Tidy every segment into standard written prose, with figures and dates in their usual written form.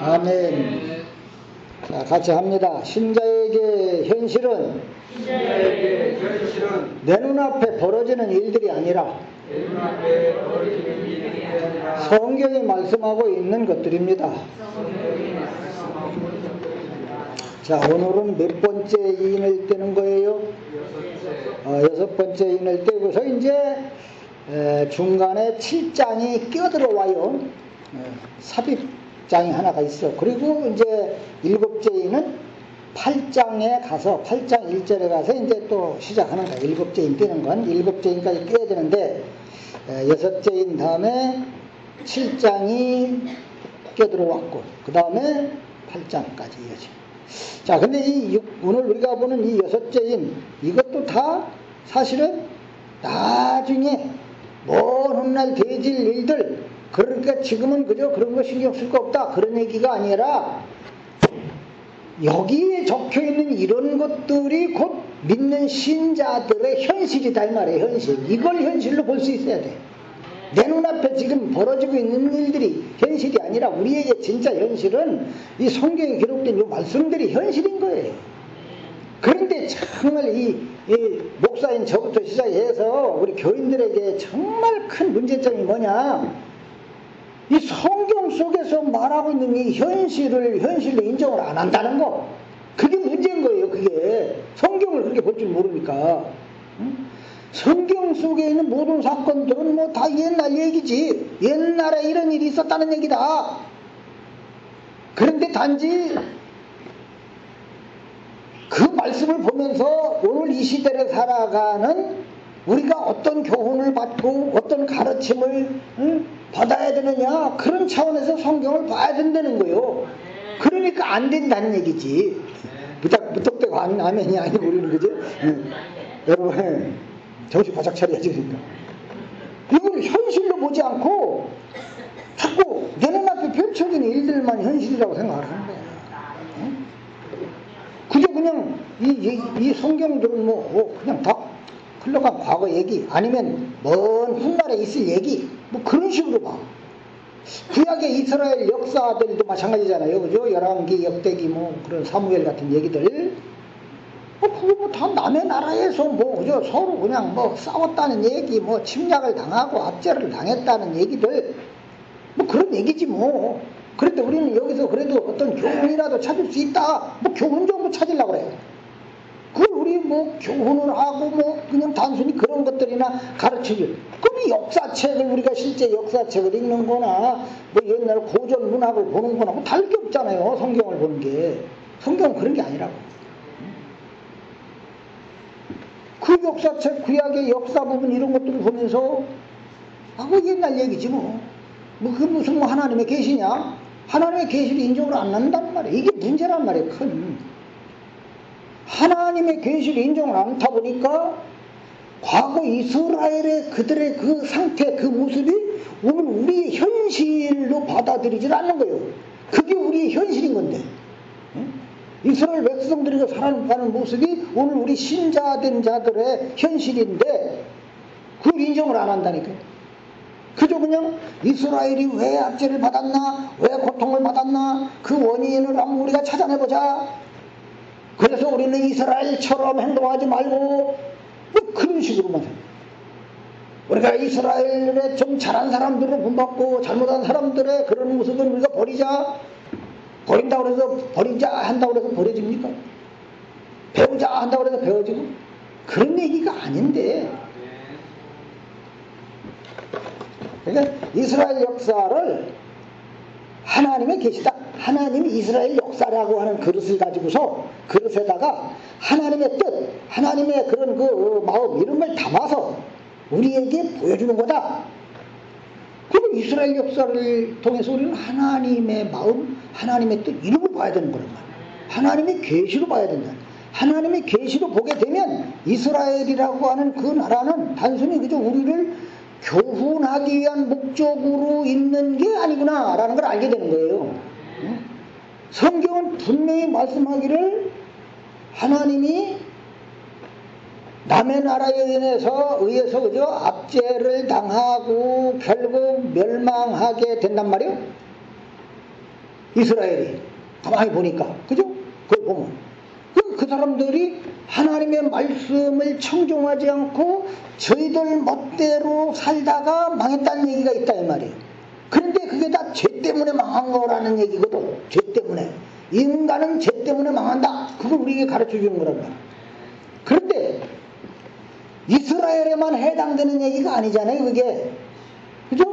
아멘. 자, 같이 합니다. 신자에게 현실은 내 눈앞에 벌어지는 일들이 아니라 성경이 말씀하고 있는 것들입니다. 자, 오늘은 몇 번째 인을 떼는 거예요? 여섯 번째 인을 떼고서 이제 중간에 7장이 끼어들어와요. 삽입장이 하나가 있어. 그리고 이제 일곱째 인은 8장에 가서 8장 1절에 가서 이제 또 시작하는 거야. 일곱째 인 떼는 건 일곱째 인까지 떼야 되는데 여섯째 인 다음에 7장이 끼어들어왔고 그 다음에 8장까지 이어져. 자, 근데 오늘 우리가 보는 이 여섯째 인, 이것도 다 사실은 나중에 먼 훗날 되어질 일들, 그러니까 지금은 그저 그런 거 신경 쓸 거 없다, 그런 얘기가 아니라 여기에 적혀 있는 이런 것들이 곧 믿는 신자들의 현실이다, 이 말이에요, 현실. 이걸 현실로 볼 수 있어야 돼. 내 눈앞에 지금 벌어지고 있는 일들이 현실이 아니라 우리에게 진짜 현실은 이 성경에 기록된 이 말씀들이 현실인 거예요. 그런데 정말 이 목사인 저부터 시작해서 우리 교인들에게 정말 큰 문제점이 뭐냐, 이 성경 속에서 말하고 있는 이 현실을 현실로 인정을 안 한다는 거, 그게 문제인 거예요. 그게 성경을 그렇게 볼 줄 모르니까. 성경 속에 있는 모든 사건들은 뭐 다 옛날 얘기지. 옛날에 이런 일이 있었다는 얘기다. 그런데 단지 그 말씀을 보면서 오늘 이 시대를 살아가는 우리가 어떤 교훈을 받고 어떤 가르침을 받아야 되느냐, 그런 차원에서 성경을 봐야 된다는 거예요. 그러니까 안 된다는 얘기지. 무턱대고 아멘이 아니고 우리는 그죠? 여러분 정신 바짝 차려야지. 그러니까 이걸 현실로 보지 않고 자꾸 내 눈앞에 펼쳐지는 일들만 현실이라고 생각을 하는 거야. 그저 그냥 이 성경들은 뭐 그냥 다 흘러간 과거 얘기, 아니면 먼 훗날에 있을 얘기, 뭐 그런 식으로 봐. 구약의 이스라엘 역사들도 마찬가지잖아요, 그죠? 열왕기, 역대기, 뭐 그런 사무엘 같은 얘기들. 그거 뭐 다 남의 나라에서 뭐 그죠? 서로 그냥 뭐 싸웠다는 얘기, 뭐 침략을 당하고 압제를 당했다는 얘기들, 뭐 그런 얘기지 뭐. 그런데 우리는 여기서 그래도 어떤 교훈이라도 찾을 수 있다, 뭐 교훈 정도 찾으려고 그래요. 그걸 우리 뭐 교훈을 하고 뭐 그냥 단순히 그런 것들이나 가르치지. 그럼 이 역사책을 우리가 실제 역사책을 읽는 거나 뭐 옛날 고전 문학을 보는 거나 뭐 다를 게 없잖아요. 성경을 보는 게. 성경은 그런 게 아니라고. 그 역사책, 구약의 역사 부분 이런 것들을 보면서 뭐 옛날 얘기지 뭐. 그게 무슨 뭐 하나님의 계시냐? 하나님의 계시를 인정을 안 한다는 말이에요. 이게 문제란 말이에요, 큰. 하나님의 계시를 인정을 안 하다 보니까 과거 이스라엘의 그들의 그 상태, 그 모습이 오늘 우리의 현실로 받아들이질 않는 거예요. 그게 우리의 현실인 건데. 이스라엘 백성들이 살아가는 모습이 오늘 우리 신자된 자들의 현실인데 그걸 인정을 안 한다니까요. 그저 그냥 이스라엘이 왜 압제를 받았나, 왜 고통을 받았나, 그 원인을 한번 우리가 찾아내보자. 그래서 우리는 이스라엘처럼 행동하지 말고 뭐 그런 식으로만 해요. 우리가 이스라엘에 좀 잘한 사람들을 본받고 잘못한 사람들의 그런 모습은 우리가 버리자. 버린다고 해서 버리자 한다고 해서 버려집니까? 배우자 한다고 해서 배워지고? 그런 얘기가 아닌데. 그러니까 이스라엘 역사를 하나님의 계시다, 하나님이 이스라엘 역사라고 하는 그릇을 가지고서 그릇에다가 하나님의 뜻, 하나님의 그런 그 마음 이런 걸 담아서 우리에게 보여주는 거다. 그럼 이스라엘 역사를 통해서 우리는 하나님의 마음, 하나님의 뜻 이런 걸 봐야 되는 거란 말이에요. 하나님의 계시로 봐야 된다. 하나님의 계시로 보게 되면 이스라엘이라고 하는 그 나라는 단순히 그저 우리를 교훈하기 위한 목적으로 있는 게 아니구나 라는 걸 알게 되는 거예요. 성경은 분명히 말씀하기를 하나님이 남의 나라에 의해서 그죠? 압제를 당하고 결국 멸망하게 된단 말이에요. 이스라엘이 가만히 보니까 그죠? 그걸 보면 그 사람들이 하나님의 말씀을 청종하지 않고 저희들 멋대로 살다가 망했다는 얘기가 있다 이 말이에요. 그런데 그게 다 죄 때문에 망한 거라는 얘기거든. 죄 때문에. 인간은 죄 때문에 망한다. 그걸 우리에게 가르쳐 주는 거란 말이야. 그런데 이스라엘에만 해당되는 얘기가 아니잖아요. 그게. 그죠?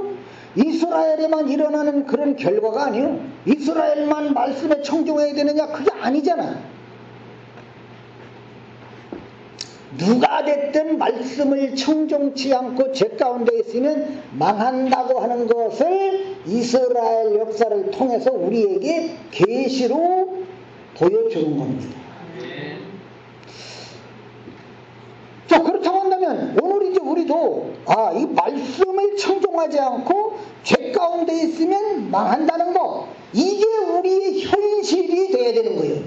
이스라엘에만 일어나는 그런 결과가 아니에요. 이스라엘만 말씀에 청종해야 되느냐? 그게 아니잖아. 누가 됐든 말씀을 청종치 않고 죄 가운데 있으면 망한다고 하는 것을 이스라엘 역사를 통해서 우리에게 계시로 보여주는 겁니다. 자, 그렇다고 한다면 오늘 이제 우리도 이 말씀을 청종하지 않고 죄 가운데 있으면 망한다는 거, 이게 우리의 현실이 돼야 되는 거예요.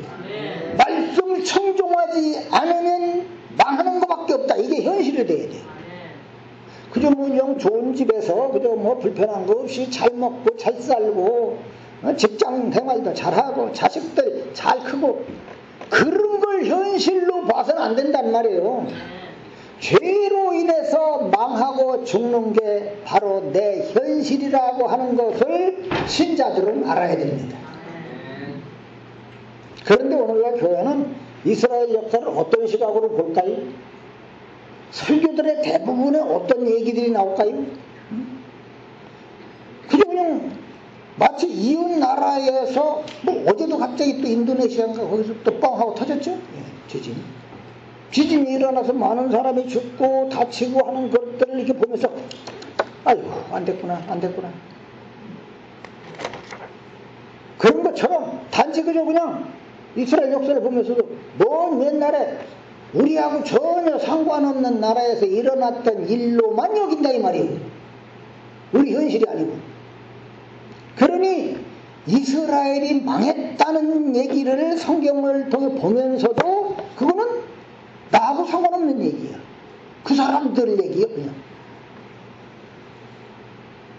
말씀을 청종하지 않으면 망하는 것밖에 없다. 이게 현실이 돼야 돼. 그저 그냥 좋은 집에서 그저 뭐 불편한 거 없이 잘 먹고 잘 살고 직장 생활도 잘하고 자식들 잘 크고 그런 걸 현실로 봐서는 안 된단 말이에요. 죄로 인해서 망하고 죽는 게 바로 내 현실이라고 하는 것을 신자들은 알아야 됩니다. 그런데 오늘날 교회는 이스라엘 역사를 어떤 시각으로 볼까요? 설교들의 대부분에 어떤 얘기들이 나올까요? 그냥 마치 이웃 나라에서 어제도 갑자기 또 인도네시아인가 거기서 또 뻥 하고 터졌죠? 지진이 일어나서 많은 사람이 죽고 다치고 하는 것들을 이렇게 보면서 아이고 안 됐구나. 그런 것처럼 단지 그냥 이스라엘 역사를 보면서도 먼 옛날에 우리하고 전혀 상관없는 나라에서 일어났던 일로만 여긴다 이 말이에요. 우리 현실이 아니고. 그러니 이스라엘이 망했다는 얘기를 성경을 통해 보면서도 그거는 나하고 상관없는 얘기야. 그 사람들 얘기야 그냥.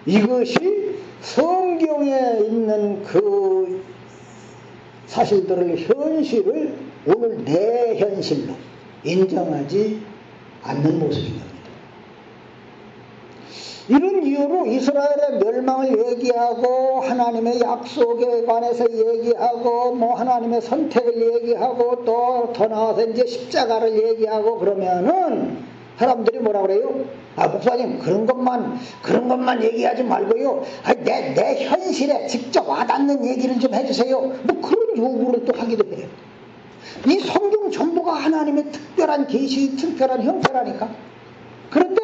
이것이 성경에 있는 그 사실들을 현실을 오늘 내 현실로 인정하지 않는 모습인 겁니다. 이런 이유로 이스라엘의 멸망을 얘기하고 하나님의 약속에 관해서 얘기하고 하나님의 선택을 얘기하고 또 더 나아가서 이제 십자가를 얘기하고 그러면은 사람들이 뭐라 그래요? 목사님 그런 것만 얘기하지 말고요. 내 현실에 직접 와닿는 얘기를 좀 해주세요. 그런 요구를 또 하기도 해요. 이 성경 전부가 하나님의 특별한 계시, 특별한 형태라니까. 그런데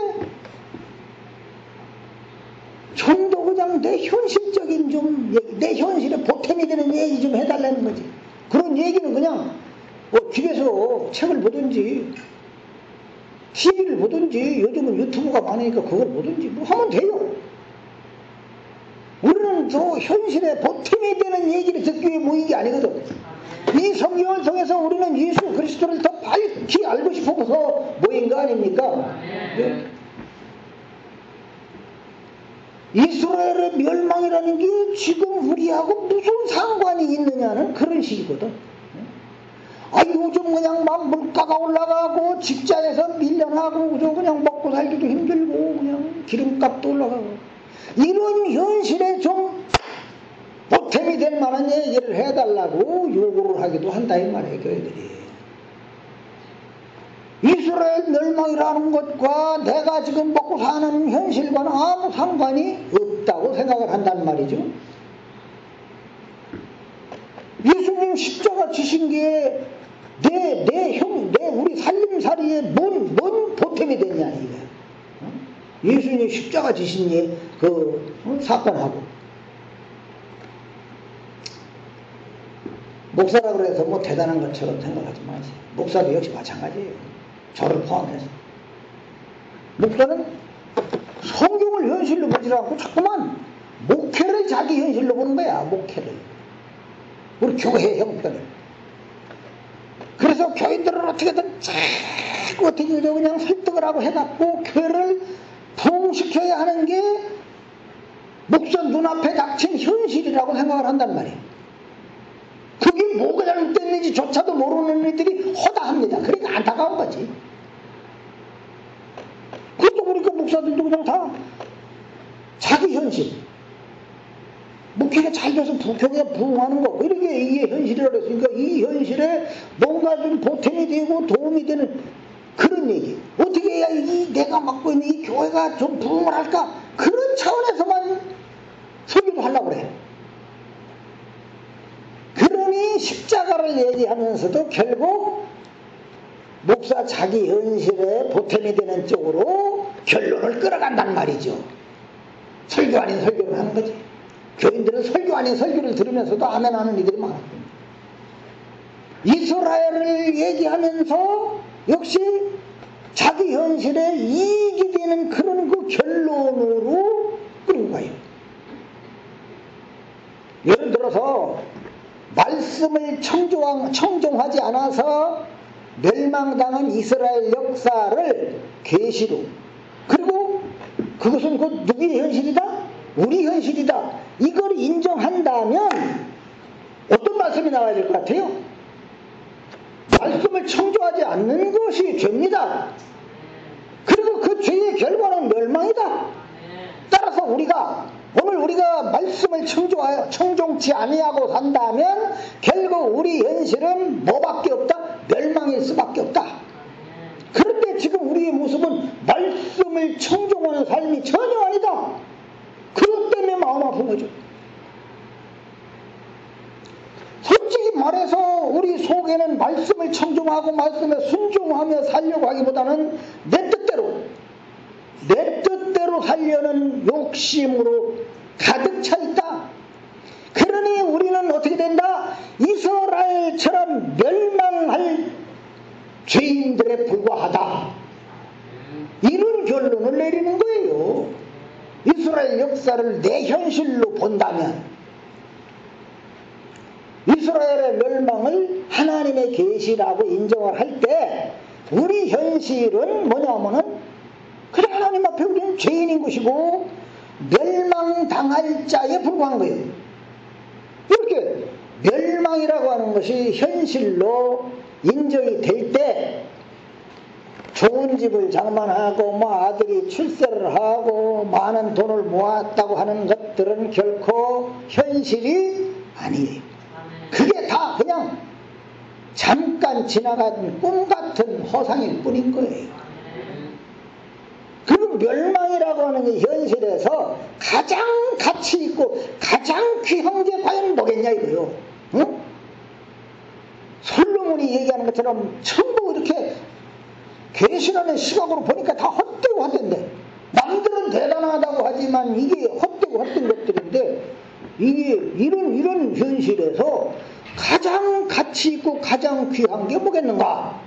좀 더 그냥 내 현실적인 내 현실에 보탬이 되는 얘기 좀 해달라는 거지. 그런 얘기는 그냥 집에서 책을 보든지 TV를 보든지 요즘은 유튜브가 많으니까 그걸 보든지 하면 돼요. 우리는 저 현실에 보탬이 되는 얘기를 듣기 위해 모인 게 아니거든. 이 성경을 통해서 우리는 예수 그리스도를 더 밝히 알고 싶어서 모인 거 아닙니까? 네. 이스라엘의 멸망이라는 게 지금 우리하고 무슨 상관이 있느냐는 그런 식이거든. 요즘 그냥 막 물가가 올라가고 직장에서 밀려나고 그냥 먹고 살기도 힘들고 그냥 기름값도 올라가고 이런 현실에 좀 보탬이 될 만한 얘기를 해달라고 요구를 하기도 한다 이 말이에요. 교회들이. 이스라엘 멸망이라는 것과 내가 지금 먹고 사는 현실과는 아무 상관이 없다고 생각을 한단 말이죠. 예수님 십자가 지신 게 우리 살림살이에 뭔 보탬이 되냐 이게. 예수님 십자가 지신 사건하고 목사라 그래서 대단한 것처럼 생각하지 마세요. 목사도 역시 마찬가지예요. 저를 포함해서. 목사는 성경을 현실로 보지 않고 자꾸만 목회를 자기 현실로 보는 거야. 목회를. 우리 교회 형편을. 그래서 교인들을 어떻게든 자꾸 어떻게 그냥 설득을 하고 해갖고 교회를 부흥시켜야 하는 게 목사 눈앞에 닥친 현실이라고 생각을 한단 말이에요. 뭐가 잘못됐는지조차도 모르는 애들이 허다합니다. 그러니까 안타까운 거지. 그것도 그러니까 목사들도 그냥 다 자기 현실, 목회가 잘 돼서 부교에 부흥하는 거, 이렇게 이게 현실이라고 했으니까 이 현실에 뭔가 좀 보탬이 되고 도움이 되는 그런 얘기. 어떻게 해야 내가 맡고 있는 이 교회가 좀 부흥을 할까? 그런 차원에서만 설교도 하려고 그래. 그러니 십자가를 얘기하면서도 결국 목사 자기 현실에 보탬이 되는 쪽으로 결론을 끌어간단 말이죠. 설교 아닌 설교를 하는 거지. 교인들은 설교 아닌 설교를 들으면서도 아멘 하는 이들이 많았습니다. 이스라엘을 얘기하면서 역시 자기 현실에 이익이 되는 그런 그 결론으로 끌은 거예요. 예를 들어서 말씀을 청종하지 않아서 멸망당한 이스라엘 역사를 계시로, 그리고 그것은 곧 누구의 현실이다? 우리 현실이다. 이걸 인정한다면 어떤 말씀이 나와야 될 것 같아요? 말씀을 청종하지 않는 것이 죄입니다. 그리고 그 죄의 결과는 멸망이다. 따라서 오늘 우리가 말씀을 청종치 아니하고 산다면 결국 우리 현실은 뭐밖에 없다? 멸망일 수밖에 없다. 그런데 지금 우리의 모습은 말씀을 청종하는 삶이 전혀 아니다. 그것 때문에 마음 아픈 거죠. 솔직히 말해서 우리 속에는 말씀을 청종하고 말씀에 순종하며 살려고 하기보다는 내 뜻대로 살려는 욕심으로 가득 차 있다. 그러니 우리는 어떻게 된다? 이스라엘처럼 멸망할 죄인들에 불과하다. 이런 결론을 내리는 거예요. 이스라엘 역사를 내 현실로 본다면 이스라엘의 멸망을 하나님의 계시라고 인정을 할 때 우리 현실은 뭐냐면은 그래, 하나님 앞에 우리는 죄인인 것이고 멸망당할 자에 불과한 거예요. 이렇게 멸망이라고 하는 것이 현실로 인정이 될 때 좋은 집을 장만하고 아들이 출세를 하고 많은 돈을 모았다고 하는 것들은 결코 현실이 아니에요. 그게 다 그냥 잠깐 지나간 꿈 같은 허상일 뿐인 거예요. 그리고 멸망이라고 하는 게 현실에서 가장 가치 있고 가장 귀한 게 과연 뭐겠냐 이거요. 응? 솔로몬이 얘기하는 것처럼 전부 이렇게 계시라는 시각으로 보니까 다 헛되고 헛된데, 남들은 대단하다고 하지만 이게 헛되고 헛된 것들인데, 이게 이런 현실에서 가장 가치 있고 가장 귀한 게 뭐겠는가?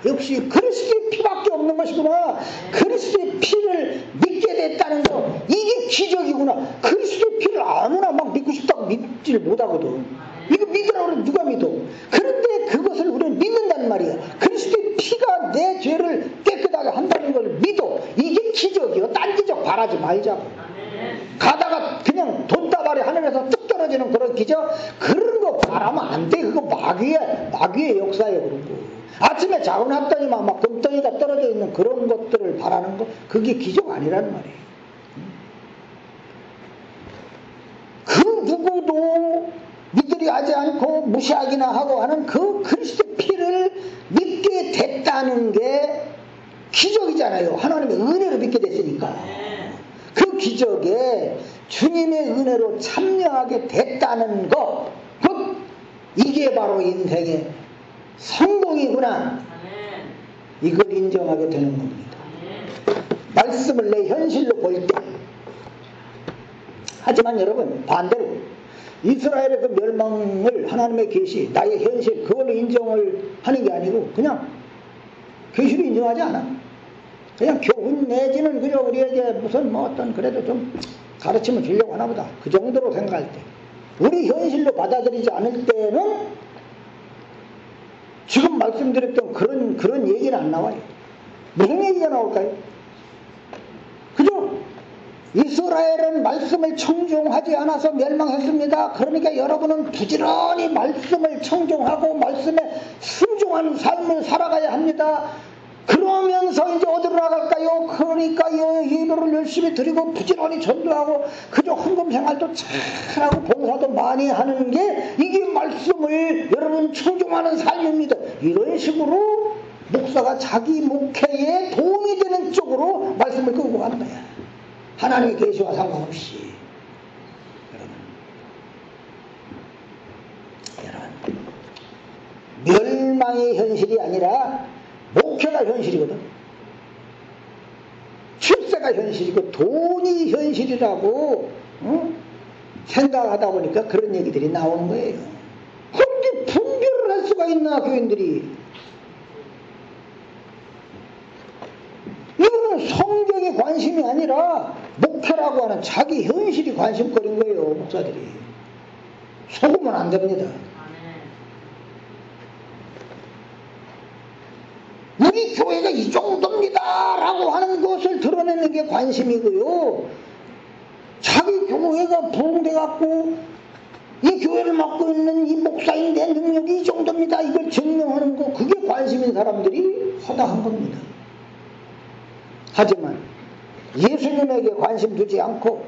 역시 그리스도의 피밖에 없는 것이구나. 그리스도의 피를 믿게 됐다는 거, 이게 기적이구나. 그리스도의 피를 아무나 막 믿고 싶다고 믿지를 못하거든. 이거 믿으라고 그러면 누가 믿어? 그런데 그것을 우리는 믿는단 말이야. 그리스도의 피가 내 죄를 깨끗하게 한다는 걸 믿어. 이게 기적이요. 딴 기적 바라지 말자고. 가다가 그냥 돈다발이 하늘에서 뚝 떨어지는 그런 기적, 그런 거 바라면 안 돼. 그거 마귀의 역사예요. 그런 거. 아침에 자고 났더니만 막 금덩이가 떨어져 있는 그런 것들을 바라는 거, 그게 기적 아니라는 말이에요. 그 누구도 믿으리 하지 않고 무시하기나 하고 하는 그 그리스도의 피를 믿게 됐다는 게 기적이잖아요. 하나님의 은혜로 믿게 됐으니까. 그 기적에 주님의 은혜로 참여하게 됐다는 것, 곧 이게 바로 인생의 성공이구나. 이걸 인정하게 되는 겁니다. 말씀을 내 현실로 볼 때. 하지만 여러분, 반대로 이스라엘의 그 멸망을 하나님의 계시, 나의 현실, 그걸로 인정을 하는 게 아니고 그냥 계시로 인정하지 않아. 그냥 교훈 내지는 그저 우리에게 무슨 어떤 그래도 좀 가르침을 주려고 하나 보다. 그 정도로 생각할 때. 우리 현실로 받아들이지 않을 때는 지금 말씀드렸던 그런 얘기는 안 나와요. 무슨 얘기가 나올까요? 그죠? 이스라엘은 말씀을 청종하지 않아서 멸망했습니다. 그러니까 여러분은 부지런히 말씀을 청종하고 말씀에 순종하는 삶을 살아가야 합니다. 그러면서 이제 어디로 나갈까요? 그러니까 예배를 열심히 드리고 부지런히 전도하고 그저 헌금 생활도 잘하고 봉사도 많이 하는 게 이게 말씀을 여러분 청종하는 삶입니다. 이런 식으로 목사가 자기 목회에 도움이 되는 쪽으로 말씀을 끌고 가는 거야. 하나님의 계시와 상관없이. 여러분, 멸망의 현실이 아니라 목회가 현실이거든. 출세가 현실이고 돈이 현실이라고 생각하다 보니까 그런 얘기들이 나오는 거예요. 그런데 분별을 할 수가 있나 교인들이. 이거는 성경에 관심이 아니라 목회라고 하는 자기 현실이 관심거리인 거예요. 목사들이. 속으면 안 됩니다. 우리 교회가 이 정도입니다 라고 하는 것을 드러내는 게 관심이고요. 자기 교회가 부흥돼 갖고 이 교회를 맡고 있는 이 목사인 내 능력이 이 정도입니다 이걸 증명하는 거, 그게 관심인 사람들이 허다한 겁니다. 하지만 예수님에게 관심 두지 않고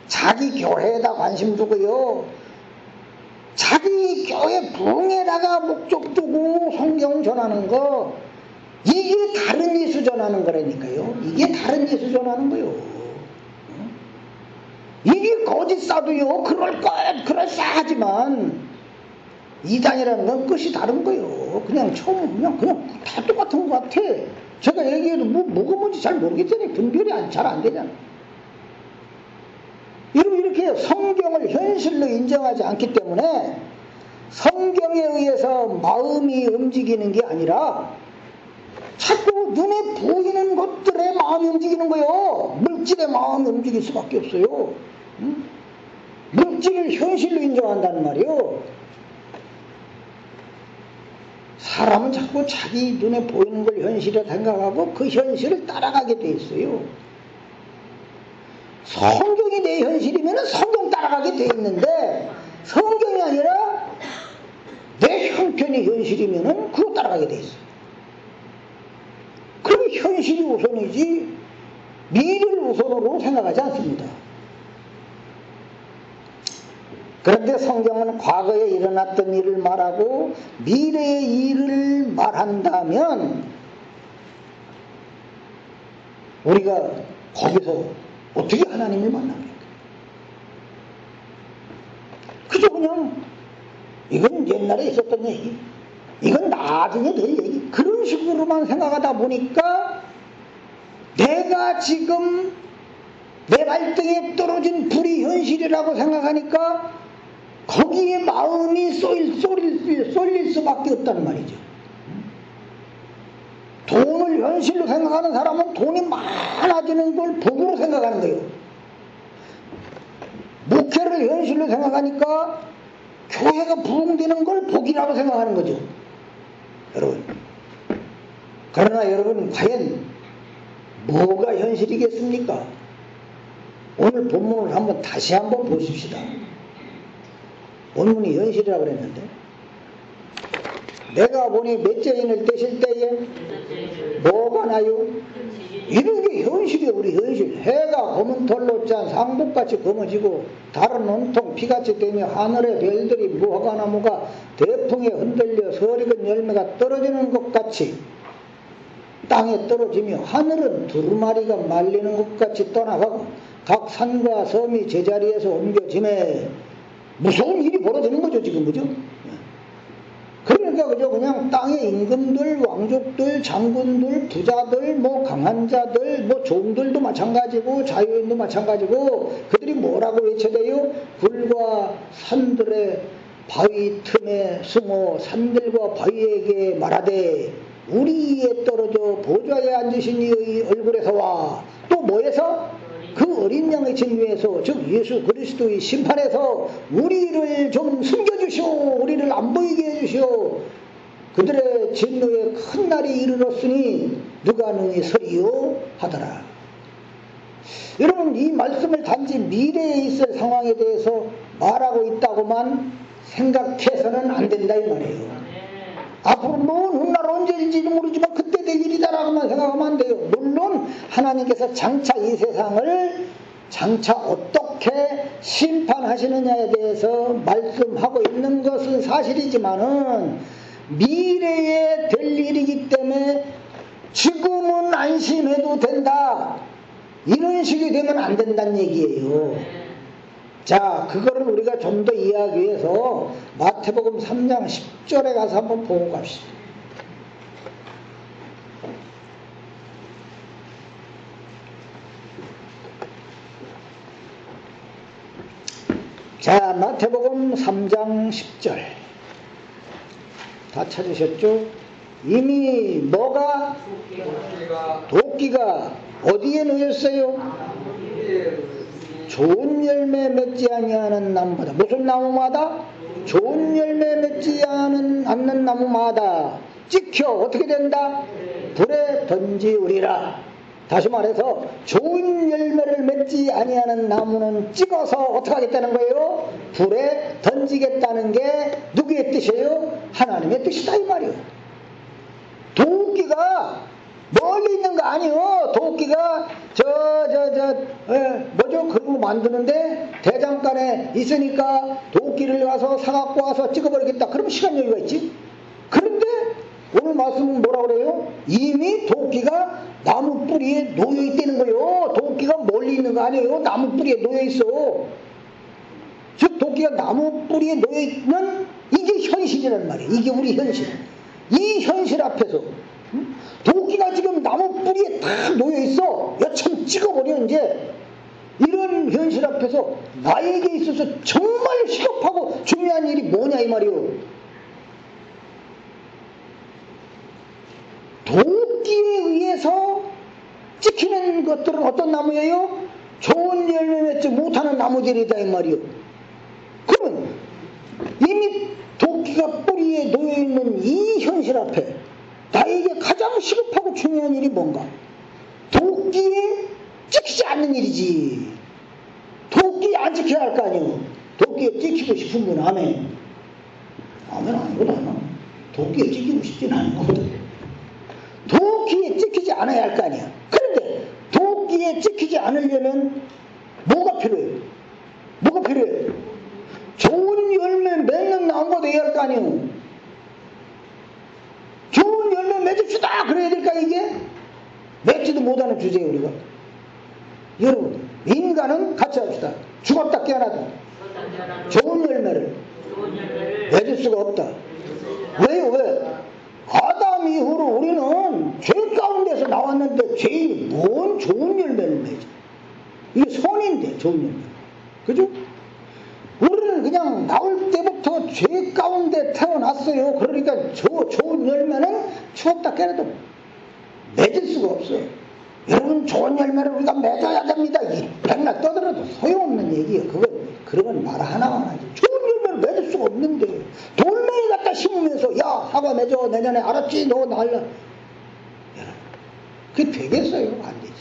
자기 교회에다 관심 두고요, 자기 교회 부흥에다가 목적 두고 성경 전하는 거, 이게 다른 예수 전하는 거라니까요. 이게 다른 예수 전하는 거요. 이게 거짓 사도요, 그럴 것 그럴싸하지만 이단이라는 건 끝이 다른 거요. 그냥 처음 그냥 다 똑같은 것 같아. 제가 얘기해도 뭐가 뭔지 잘 모르겠잖아요. 분별이 잘 안 되잖아. 이렇게 성경을 현실로 인정하지 않기 때문에 성경에 의해서 마음이 움직이는 게 아니라 자꾸 눈에 보이는 것들에 마음이 움직이는 거예요. 물질의 마음이 움직일 수밖에 없어요. 물질을 현실로 인정한다는 말이에요. 사람은 자꾸 자기 눈에 보이는 걸 현실이라 생각하고 그 현실을 따라가게 돼 있어요. 성경이 내 현실이면 성경 따라가게 돼 있는데, 성경이 아니라 내 형편이 현실이면 그거 따라가게 돼 있어요. 그럼 현실이 우선이지 미래를 우선으로 생각하지 않습니다. 그런데 성경은 과거에 일어났던 일을 말하고 미래의 일을 말한다면 우리가 거기서 어떻게 하나님을 만납니까? 그저 그냥 이건 옛날에 있었던 얘기, 이건 나중에 될 얘기, 그런 식으로만 생각하다 보니까 내가 지금 내 발등에 떨어진 불이 현실이라고 생각하니까 거기에 마음이 쏠릴 수밖에 없다는 말이죠. 돈을 현실로 생각하는 사람은 돈이 많아지는 걸 복으로 생각하는 거예요. 목회를 현실로 생각하니까 교회가 부흥되는 걸 복이라고 생각하는 거죠. 여러분, 그러나 여러분, 과연 뭐가 현실이겠습니까? 오늘 본문을 다시 한번 보십시다. 본문이 현실이라고 그랬는데, 내가 보니 넷째 인을 떼실 때에 뭐가 나요? 이런 게 현실이에요. 우리 현실. 해가 검은 털로 짠 상복같이 검어지고 달은 온통 피같이 되며 하늘의 별들이 무화과나무가 대풍에 흔들려 설익은 열매가 떨어지는 것 같이 땅에 떨어지며 하늘은 두루마리가 말리는 것 같이 떠나가고 각 산과 섬이 제자리에서 옮겨지매, 무서운 일이 벌어지는 거죠 지금. 그죠? 그러니까 그냥 땅의 임금들, 왕족들, 장군들, 부자들, 강한 자들, 종들도 마찬가지고 자유인도 마찬가지고 그들이 뭐라고 외쳐대요? 굴과 산들의 바위 틈에 숨어 산들과 바위에게 말하되 우리 위에 떨어져 보좌에 앉으신 이의 얼굴에서 와. 또 뭐에서? 그 어린 양의 진위에서, 즉 예수 그리스도의 심판에서 우리를 좀 숨겨주시오. 우리를 안 보이게 해주시오. 그들의 진노의 큰 날이 이르렀으니 누가 능히 서리요 하더라. 여러분 이 말씀을 단지 미래에 있을 상황에 대해서 말하고 있다고만 생각해서는 안 된다 이 말이에요. 앞으로 먼 훗날 언제인지는 모르지만 그때 될 일이다라고만 생각하면 안 돼요. 물론 하나님께서 장차 이 세상을 장차 어떻게 심판하시느냐에 대해서 말씀하고 있는 것은 사실이지만은 미래에 될 일이기 때문에 지금은 안심해도 된다. 이런 식이 되면 안 된다는 얘기예요. 자, 그거를 우리가 좀 더 이해하기 위해서 마태복음 3장 10절에 가서 한번 보고 갑시다. 자, 마태복음 3장 10절. 다 찾으셨죠? 이미 뭐가? 도끼가 어디에 놓였어요? 좋은 열매 맺지 아니하는 나무마다. 무슨 나무마다? 좋은 열매 맺지 않는 나무마다 찍혀 어떻게 된다? 불에 던지우리라. 다시 말해서 좋은 열매를 맺지 아니하는 나무는 찍어서 어떻게 하겠다는 거예요? 불에 던지겠다는 게 누구의 뜻이에요? 하나님의 뜻이다 이 말이에요. 도끼가 멀리 있는 거 아니요. 도끼가 뭐죠? 그런 거 만드는데 대장간에 있으니까 도끼를 가서 사갖고 와서 찍어버리겠다. 그럼 시간 여유가 있지. 그런데 오늘 말씀은 뭐라 그래요? 이미 도끼가 나무 뿌리에 놓여 있다는 거예요. 도끼가 멀리 있는 거 아니에요. 나무 뿌리에 놓여 있어. 즉 도끼가 나무 뿌리에 놓여 있는 이게 현실이란 말이에요. 이게 우리 현실. 이 현실 앞에서 도끼가 지금 나무 뿌리에 다 놓여있어. 여참 찍어버려 이제. 이런 현실 앞에서 나에게 있어서 정말 시급하고 중요한 일이 뭐냐 이 말이요. 도끼에 의해서 찍히는 것들은 어떤 나무예요? 좋은 열매 맺지 못하는 나무들이다 이 말이요. 그러면 이미 도끼가 뿌리에 놓여있는 이 현실 앞에 나에게 가장 시급하고 중요한 일이 뭔가? 도끼에 찍히지 않는 일이지. 도끼에 안 찍혀야 할 거 아니에요. 도끼에 찍히고 싶은 분 아멘. 아멘 아니거든. 도끼에 찍히고 싶진 않은 거거든. 도끼에 찍히지 않아야 할 거 아니야. 그런데 도끼에 찍히지 않으려면 뭐가 필요해요? 뭐가 필요해요? 좋은 열매 맺는 나무가 되어야 할 거 아니에요. 좋은 열매 맺읍시다 그래야 될까 이게? 맺지도 못하는 주제예요 우리가. 여러분 인간은 같이 합시다. 죽었다 깨어나다 좋은 열매를 맺을 수가 없다. 왜요? 왜? 아담 이후로 우리는 죄 가운데서 나왔는데 죄인 뭔 좋은 열매를 맺어. 이게 선인데 좋은 열매. 그죠? 우리는 그냥 나올 때부터 죄 가운데 태어났어요. 그러니까 좋은 열매는 추웠다 깨어나도 맺을 수가 없어요. 여러분 좋은 열매를 우리가 맺어야 됩니다. 맨날 떠들어도 소용없는 얘기예요. 그건 말 하나만 하지. 좋은 열매를 맺을 수가 없는데 돌멩이 갖다 심으면서 야 사과 맺어 내년에 알았지 너 날라. 여러분 그게 되겠어요? 안 되지.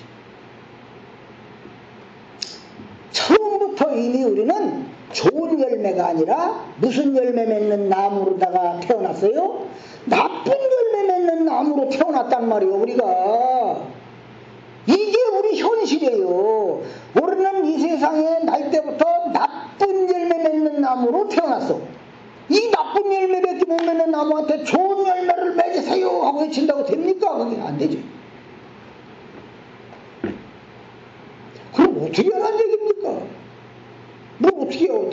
처음부터 이미 우리는 좋은 열매가 아니라 무슨 열매 맺는 나무로다가 태어났어요? 나쁜 열매 맺는 나무로 태어났단 말이에요 우리가. 이게 우리 현실이에요. 우리는 이 세상에 날 때부터 나쁜 열매 맺는 나무로 태어났어. 이 나쁜 열매 맺지 못 맺는 나무한테 좋은 열매를 맺으세요 하고 외친다고 됩니까? 그게 안 되지. 그럼 어떻게 하라는 얘기입니까? 뭐 어떻게 해요?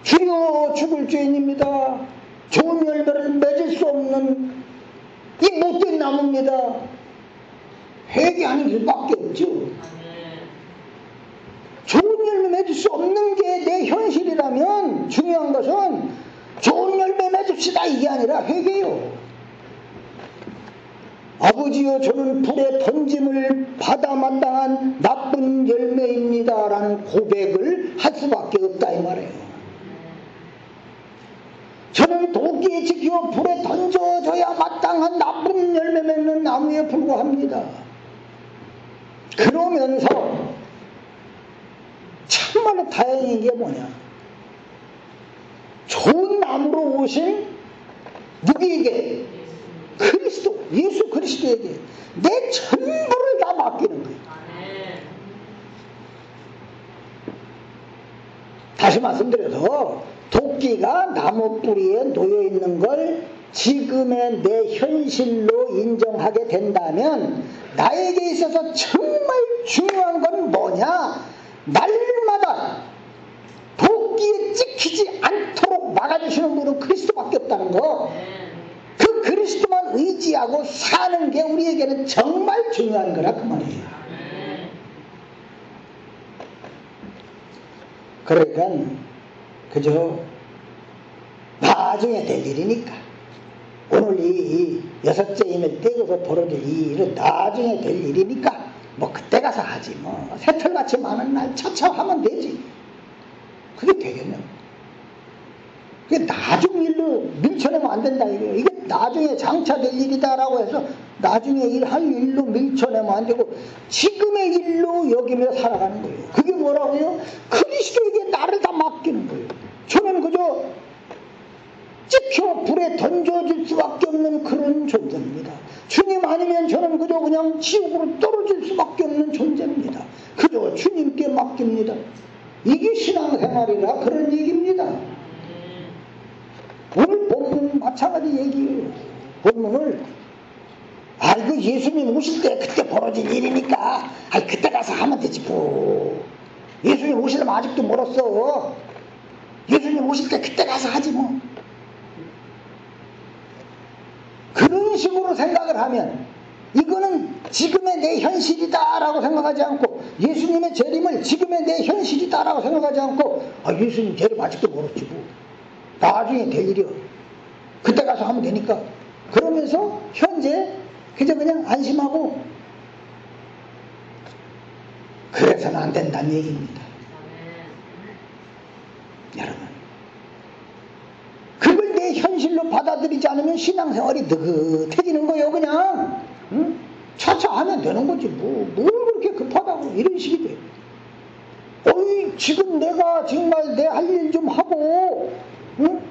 주여 죽을 죄인입니다. 좋은 열매를 맺을 수 없는 이 못된 나무입니다. 회개하는 길밖에 없죠. 좋은 열매 맺을 수 없는 게 내 현실이라면 중요한 것은 좋은 열매 맺읍시다 이게 아니라 회개요. 아버지여 저는 불에 던짐을 받아 마땅한 나쁜 열매입니다 라는 고백을 할 수밖에 없다 이 말이에요. 저는 도끼에 찍혀 불에 던져져야 마땅한 나쁜 열매 맺는 나무에 불과합니다. 그러면서 참말로 다행인 게 뭐냐, 좋은 나무로 오신 누구에게? 그리스도, 예수 그리스도에게 내 전부를 다 맡기는 거예요. 다시 말씀드려서 도끼가 나무 뿌리에 놓여 있는 걸 지금의 내 현실로 인정하게 된다면 나에게 있어서 정말 중요한 건 뭐냐? 날마다 도끼에 찍히지 않도록 막아주시는 분은 그리스도밖에 없다는 거. 그 그리스도만 의지하고 사는 게 우리에게는 정말 중요한 거라 그 말이에요. 그러니까 그저 나중에 될 일이니까, 오늘 이 여섯째 임을 떼고서 벌어질 이 일은 나중에 될 일이니까 뭐 그때 가서 하지, 뭐 새털같이 많은 날 차차 하면 되지. 그게 되겠네. 그게 나중 일로 밀쳐내면 안 된다 이거예요. 이게 나중에 장차될 일이다라고 해서 나중에 할 일로 밀쳐내면 안 되고 지금의 일로 여기며 살아가는 거예요. 그게 뭐라고요? 그리스도에게 나를 다 맡기는 거예요. 저는 그저 찍혀 불에 던져질 수밖에 없는 그런 존재입니다. 주님 아니면 저는 그저 그냥 지옥으로 떨어질 수밖에 없는 존재입니다. 그저 주님께 맡깁니다. 이게 신앙생활이라 그런 얘기입니다. 오늘 본문 마찬가지 얘기예요. 본문을 아이고 예수님 오실 때 그때 벌어질 일이니까 아이 그때 가서 하면 되지 뭐. 예수님 오시려면 아직도 멀었어. 예수님 오실 때 그때 가서 하지 뭐. 그런 식으로 생각을 하면 이거는 지금의 내 현실이다라고 생각하지 않고, 예수님의 재림을 지금의 내 현실이다라고 생각하지 않고, 아 예수님 재림 아직도 멀었지 뭐. 나중에 될 일이요. 그때 가서 하면 되니까. 그러면서 현재 그냥 안심하고, 그래서는 안 된다는 얘기입니다. 여러분, 그걸 내 현실로 받아들이지 않으면 신앙생활이 느긋해지는 거예요. 그냥 응? 차차 하면 되는 거지 뭘 그렇게 급하다고 이런 식이 돼. 어이 지금 내가 정말 내 할 일 좀 하고, 응?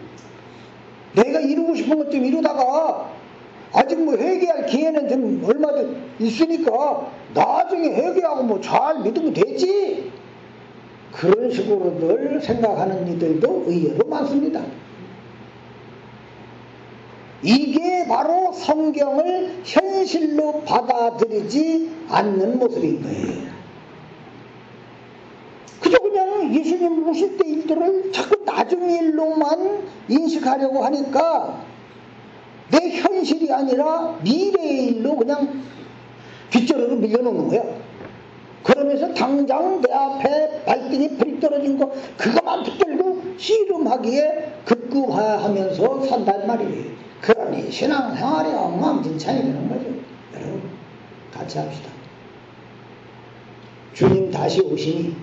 내가 이루고 싶은 것 좀 이루다가 아직 뭐 회개할 기회는 좀 얼마든 있으니까 나중에 회개하고 뭐 잘 믿으면 되지. 그런 식으로 늘 생각하는 이들도 의외로 많습니다. 이게 바로 성경을 현실로 받아들이지 않는 모습인 거예요. 그저 그냥 예수님 오실 때 일들을 자꾸 나중 일로만 인식하려고 하니까 내 현실이 아니라 미래의 일로 그냥 뒷전으로 밀려놓는 거야. 그러면서 당장 내 앞에 발등에 불이 떨어진 거 그것만 붙들고 씨름하기에 급급하면서 산단 말이에요. 그러니 신앙생활이 엉망진창이 되는 거죠. 여러분 같이 합시다. 주님 다시 오시니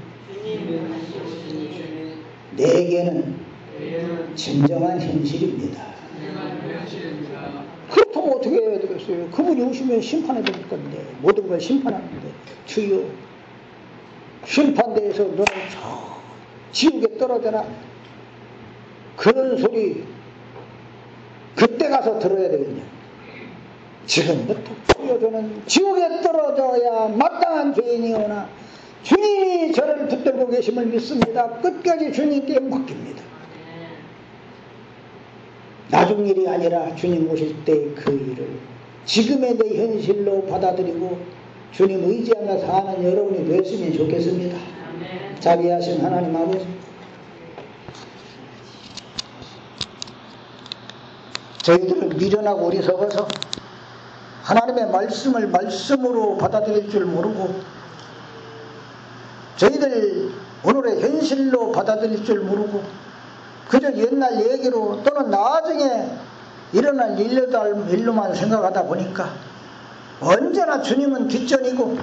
내게는 진정한 현실입니다. 그렇다고 어떻게 해야 되겠어요? 그분이 오시면 심판해 줄 건데, 모든 걸 심판하는데, 주여 심판대에서 너는 저 지옥에 떨어져라, 그런 소리 그때 가서 들어야 되겠냐. 지금부터 주여 저는 지옥에 떨어져야 마땅한 죄인이오나 주님이 저를 붙들고 계심을 믿습니다. 끝까지 주님께 맡깁니다. 나중 일이 아니라 주님 오실 때 그 일을 지금의 내 현실로 받아들이고 주님 의지하며 사는 여러분이 되었으면 좋겠습니다. 자비하신 하나님 아버지, 저희들은 미련하고 어리석어서 하나님의 말씀을 말씀으로 받아들일 줄 모르고, 저희들 오늘의 현실로 받아들일 줄 모르고 그저 옛날 얘기로 또는 나중에 일어날 일로만 생각하다 보니까 언제나 주님은 뒷전이고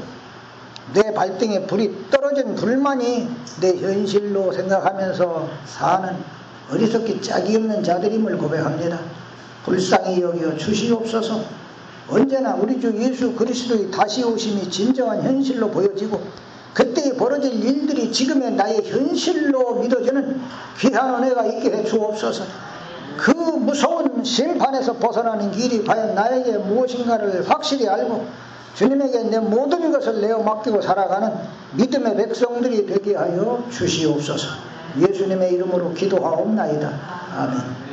내 발등에 불이 떨어진 불만이 내 현실로 생각하면서 사는 어리석기 짝이 없는 자들임을 고백합니다. 불쌍히 여겨 주시옵소서. 언제나 우리 주 예수 그리스도의 다시 오심이 진정한 현실로 보여지고 그때 벌어질 일들이 지금의 나의 현실로 믿어지는 귀한 은혜가 있게 해 주옵소서. 그 무서운 심판에서 벗어나는 길이 과연 나에게 무엇인가를 확실히 알고 주님에게 내 모든 것을 내어 맡기고 살아가는 믿음의 백성들이 되게 하여 주시옵소서. 예수님의 이름으로 기도하옵나이다. 아멘.